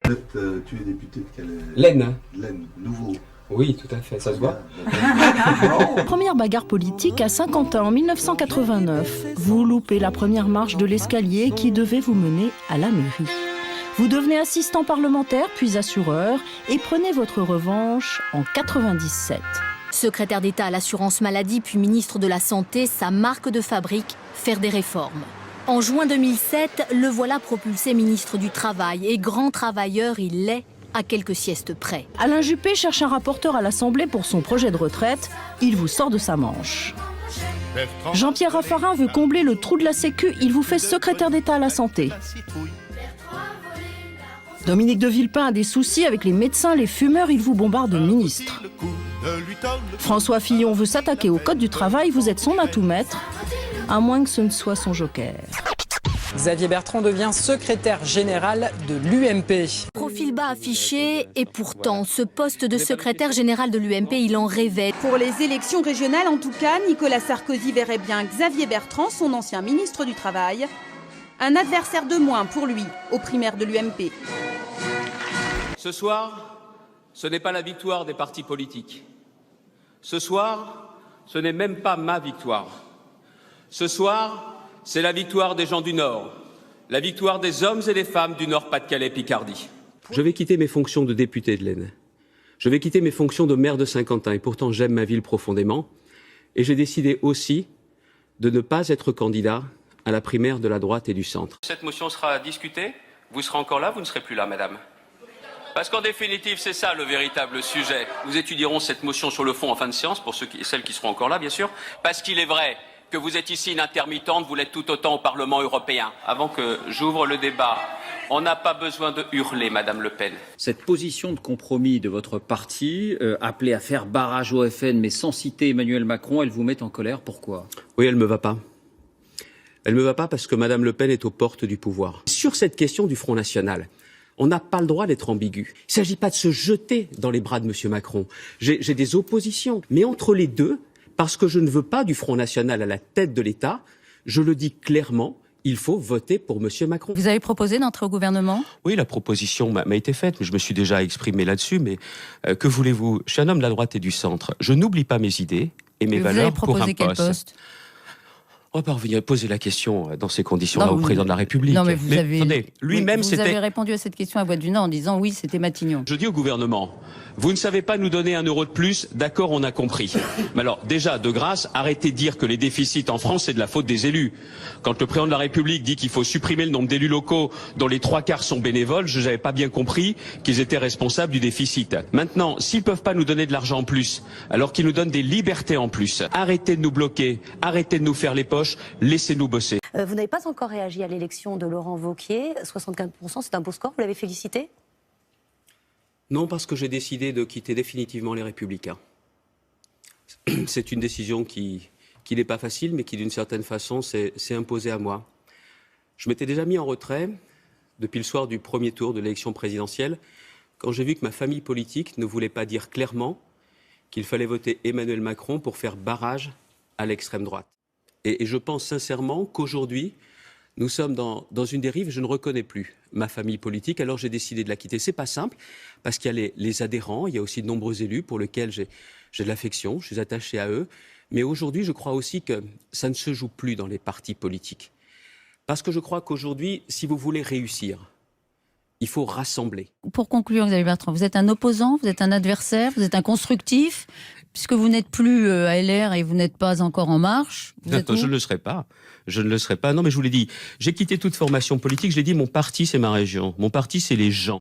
Tu es député de quelle... L'Aisne. L'Aisne, nouveau. Oui, tout à fait, ça se voit. Première bagarre politique à Saint-Quentin en 1989. Vous loupez la première marche de l'escalier qui devait vous mener à la mairie. Vous devenez assistant parlementaire, puis assureur, et prenez votre revanche en 97. Secrétaire d'État à l'assurance maladie, puis ministre de la Santé, sa marque de fabrique, faire des réformes. En juin 2007, le voilà propulsé ministre du Travail, et grand travailleur il l'est, à quelques siestes près. Alain Juppé cherche un rapporteur à l'Assemblée pour son projet de retraite. Il vous sort de sa manche. Jean-Pierre Raffarin veut combler le trou de la Sécu. Il vous fait secrétaire d'État à la Santé. Dominique de Villepin a des soucis avec les médecins, les fumeurs. Il vous bombarde de ministres. François Fillon veut s'attaquer au code du travail. Vous êtes son atout-maître, à moins que ce ne soit son joker. Xavier Bertrand devient secrétaire général de l'UMP. Profil bas affiché, et pourtant, ce poste de secrétaire général de l'UMP, il en rêvait. Pour les élections régionales, en tout cas, Nicolas Sarkozy verrait bien Xavier Bertrand, son ancien ministre du Travail, un adversaire de moins pour lui, aux primaires de l'UMP. Ce soir, ce n'est pas la victoire des partis politiques. Ce soir, ce n'est même pas ma victoire. Ce soir, c'est la victoire des gens du Nord, la victoire des hommes et des femmes du Nord-Pas-de-Calais-Picardie. Je vais quitter mes fonctions de député de l'Aisne. Je vais quitter mes fonctions de maire de Saint-Quentin, et pourtant j'aime ma ville profondément. Et j'ai décidé aussi de ne pas être candidat à la primaire de la droite et du centre. Cette motion sera discutée. Vous serez encore là, vous ne serez plus là, madame. Parce qu'en définitive, c'est ça le véritable sujet. Nous étudierons cette motion sur le fond en fin de séance, pour celles qui seront encore là, bien sûr, parce qu'il est vrai que vous êtes ici une intermittente, vous l'êtes tout autant au Parlement européen. Avant que j'ouvre le débat, on n'a pas besoin de hurler, Madame Le Pen. Cette position de compromis de votre parti, appelée à faire barrage au FN, mais sans citer Emmanuel Macron, elle vous met en colère. Pourquoi ? Oui, elle me va pas. Elle me va pas parce que Madame Le Pen est aux portes du pouvoir. Sur cette question du Front National, on n'a pas le droit d'être ambigu. Il ne s'agit pas de se jeter dans les bras de Monsieur Macron. J'ai des oppositions. Mais entre les deux, parce que je ne veux pas du Front National à la tête de l'État, je le dis clairement, il faut voter pour Monsieur Macron. Vous avez proposé d'entrer au gouvernement ? Oui, la proposition m'a été faite, mais je me suis déjà exprimé là-dessus. Mais que voulez-vous ? Je suis un homme de la droite et du centre. Je n'oublie pas mes idées et mes valeurs pour un poste. Vous avez proposé quel poste ? On va pas revenir poser la question dans ces conditions-là au président de la République. Non, mais vous avez... attendez, lui-même vous avez répondu à cette question à Bois du Nord en disant oui, c'était Matignon. Je dis au gouvernement, vous ne savez pas nous donner 1 euro de plus, d'accord, on a compris. Mais alors, déjà, de grâce, arrêtez de dire que les déficits en France, c'est de la faute des élus. Quand le président de la République dit qu'il faut supprimer le nombre d'élus locaux dont les 3/4 sont bénévoles, je n'avais pas bien compris qu'ils étaient responsables du déficit. Maintenant, s'ils peuvent pas nous donner de l'argent en plus, alors qu'ils nous donnent des libertés en plus, arrêtez de nous bloquer, arrêtez de nous faire les poches, laissez-nous bosser. Vous n'avez pas encore réagi à l'élection de Laurent Wauquiez, 75%, c'est un beau score, vous l'avez félicité ? Non, parce que j'ai décidé de quitter définitivement les Républicains. C'est une décision qui n'est pas facile, mais qui d'une certaine façon s'est imposée à moi. Je m'étais déjà mis en retrait depuis le soir du premier tour de l'élection présidentielle, quand j'ai vu que ma famille politique ne voulait pas dire clairement qu'il fallait voter Emmanuel Macron pour faire barrage à l'extrême droite. Et je pense sincèrement qu'aujourd'hui, nous sommes dans une dérive, je ne reconnais plus ma famille politique, alors j'ai décidé de la quitter. C'est pas simple, parce qu'il y a les adhérents, il y a aussi de nombreux élus pour lesquels j'ai de l'affection, je suis attaché à eux. Mais aujourd'hui, je crois aussi que ça ne se joue plus dans les partis politiques. Parce que je crois qu'aujourd'hui, si vous voulez réussir, il faut rassembler. Pour conclure, Xavier Bertrand, vous êtes un opposant, vous êtes un adversaire, vous êtes un constructif, puisque vous n'êtes plus à LR et vous n'êtes pas encore En Marche. Je ne le serai pas. Je ne le serai pas. Non, mais je vous l'ai dit, j'ai quitté toute formation politique. Je l'ai dit, mon parti, c'est ma région. Mon parti, c'est les gens.